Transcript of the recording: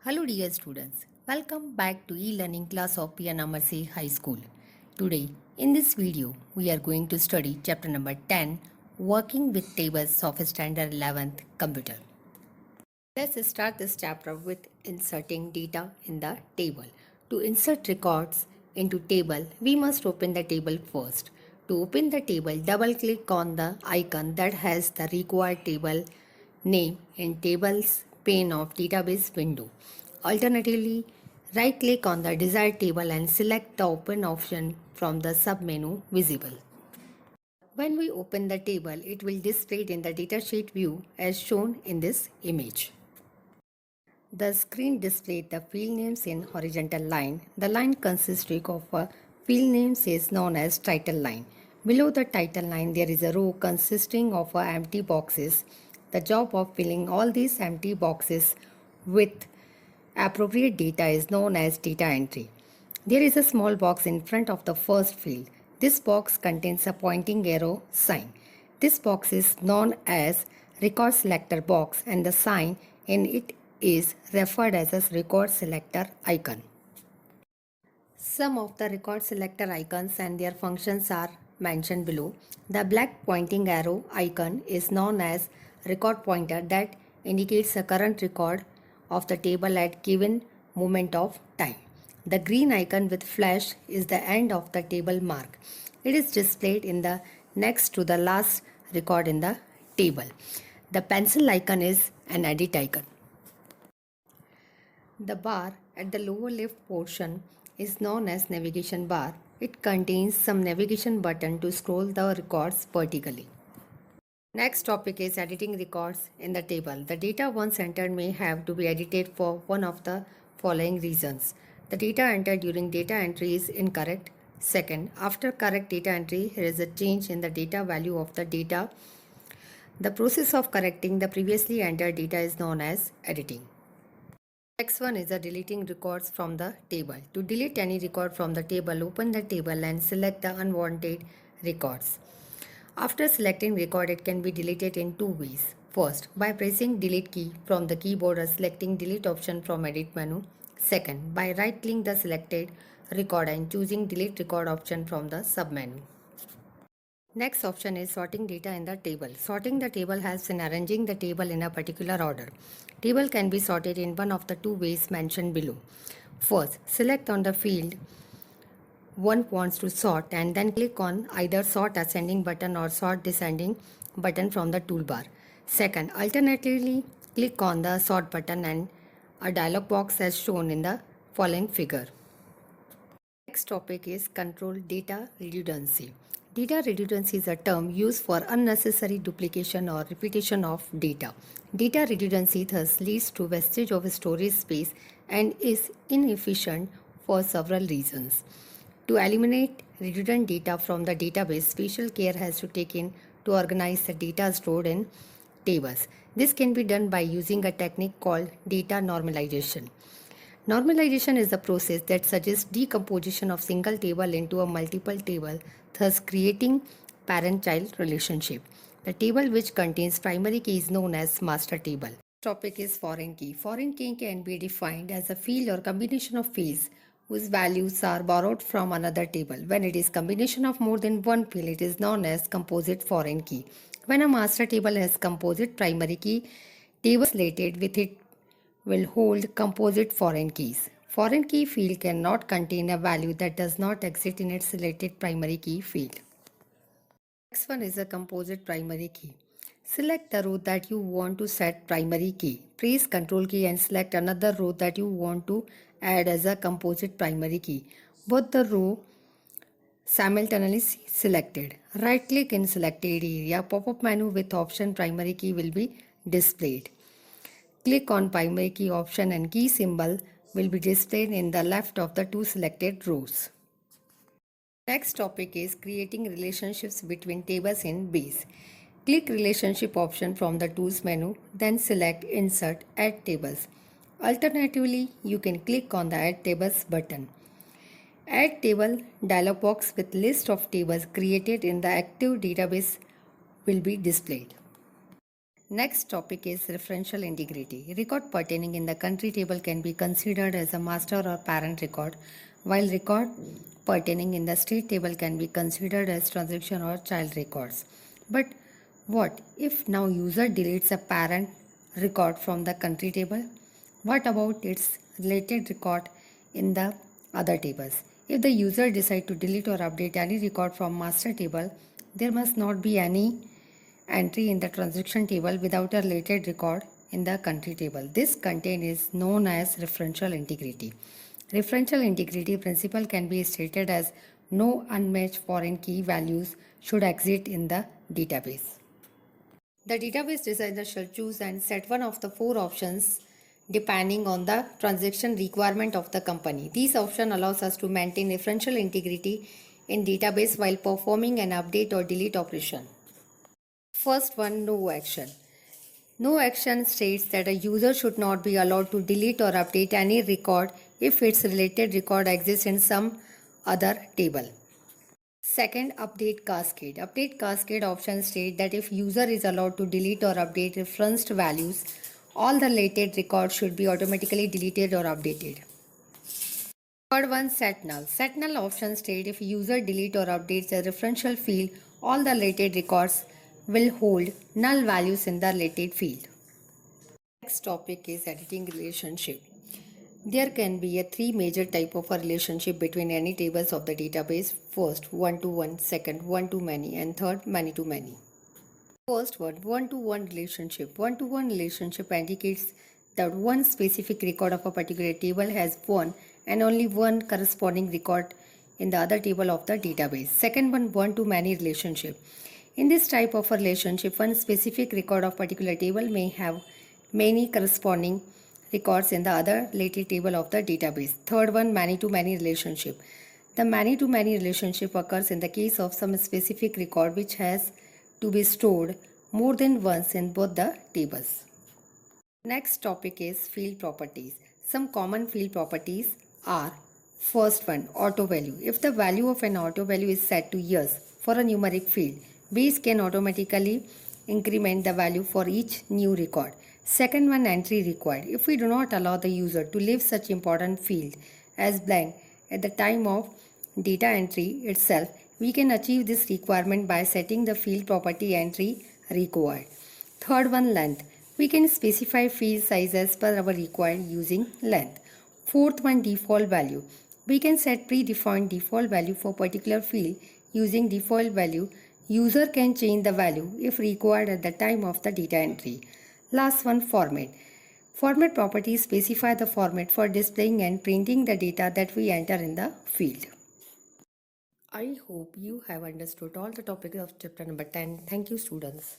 Hello dear students, welcome back to e-learning class of PNMRC High School. Today in this video we are going to study chapter number 10 Working with Tables of Standard 11th Computer. Let's start this chapter with inserting data in the table. To insert records into table, we must open the table first. To open the table, double click on the icon that has the required table name in tables pane of database window. Alternatively, right click on the desired table and select the open option from the submenu visible. When we open the table, it will display in the datasheet view as shown in this image. The screen displays the field names in horizontal line. The line consisting of a field names is known as title line. Below the title line, there is a row consisting of empty boxes. The job of filling all these empty boxes with appropriate data is known as data entry. There is a small box in front of the first field. This box contains a pointing arrow sign. This box is known as record selector box and the sign in it is referred as a record selector icon. Some of the record selector icons and their functions are mentioned below. The black pointing arrow icon is known as record pointer that indicates the current record of the table at given moment of time. The green icon with flash is the end of the table mark. It is displayed in the next to the last record in the table. The pencil icon is an edit icon. The bar at the lower left portion is known as navigation bar. It contains some navigation button to scroll the records vertically. Next topic is editing records in the table. The data once entered may have to be edited for one of the following reasons. The data entered during data entry is incorrect. Second, after correct data entry, there is a change in the data value of the data. The process of correcting the previously entered data is known as editing. Next one is deleting records from the table. To delete any record from the table, open the table and select the unwanted records. After selecting record, it can be deleted in two ways. First, by pressing delete key from the keyboard or selecting delete option from edit menu. Second, by right-clicking the selected record and choosing delete record option from the submenu. Next option is sorting data in the table. Sorting the table helps in arranging the table in a particular order. Table can be sorted in one of the two ways mentioned below. First, select on the field one wants to sort and then click on either sort ascending button or sort descending button from the toolbar. Second, alternatively, click on the sort button and a dialog box as shown in the following figure. Next topic is control data redundancy. Data redundancy is a term used for unnecessary duplication or repetition of data. Data redundancy thus leads to wastage of storage space and is inefficient for several reasons. To eliminate redundant data from the database, special care has to be taken to organize the data stored in tables. This can be done by using a technique called data normalization. Normalization is the process that suggests decomposition of single table into a multiple table, thus creating parent-child relationship. The table which contains primary key is known as master table. Topic is foreign key. Foreign key can be defined as a field or combination of fields whose values are borrowed from another table. When it is combination of more than one field, it is known as composite foreign key. When a master table has composite primary key, tables related with it will hold composite foreign keys. Foreign key field cannot contain a value that does not exist in its related primary key field. Next one is a composite primary key. Select the row that you want to set primary key. Press Ctrl key and select another row that you want to add as a composite primary key. Both the row simultaneously selected. Right click in selected area. Pop-up menu with option primary key will be displayed. Click on primary key option and key symbol will be displayed in the left of the two selected rows. Next topic is creating relationships between tables in base. Click relationship option from the tools menu, then select insert add tables. Alternatively, you can click on the add tables button. Add table dialog box with list of tables created in the active database will be displayed. Next topic is referential integrity. Record pertaining in the country table can be considered as a master or parent record, while record pertaining in the state table can be considered as transaction or child records. But what if now user deletes a parent record from the country table? What about its related record in the other tables? If the user decides to delete or update any record from master table, there must not be any entry in the transaction table without a related record in the country table. This content is known as referential integrity. Referential integrity principle can be stated as no unmatched foreign key values should exist in the database. The database designer shall choose and set one of the four options depending on the transaction requirement of the company. These option allows us to maintain referential integrity in database while performing an update or delete operation. First one, no action. No action states that a user should not be allowed to delete or update any record if its related record exists in some other table. Second, update cascade. Update cascade option states that if user is allowed to delete or update referenced values, all the related records should be automatically deleted or updated. Third one, set null. Set null option states if user delete or updates a referential field, all the related records will hold null values in the related field. Next topic is editing relationship. There can be a three major type of a relationship between any tables of the database. First, one-to-one, second, one-to-many, and third, many-to-many. First one-to-one relationship. One-to-one relationship indicates that one specific record of a particular table has one and only one corresponding record in the other table of the database. Second one-to-many relationship. In this type of a relationship, one specific record of particular table may have many corresponding records in the other related table of the database. Third one, many-to-many relationship. The many-to-many relationship occurs in the case of some specific record which has to be stored more than once in both the tables. Next topic is field properties. Some common field properties are: first one, auto value. If the value of an auto value is set to years for a numeric field, base can automatically increment the value for each new record. Second one, entry required. If we do not allow the user to leave such important field as blank at the time of data entry itself, we can achieve this requirement by setting the field property entry required. Third one, length. We can specify field size as per our required using length. Fourth one, default value. We can set predefined default value for particular field using default value. User can change the value if required at the time of the data entry. Last one, format. Format properties specify the format for displaying and printing the data that we enter in the field. I hope you have understood all the topics of chapter number 10. Thank you, students.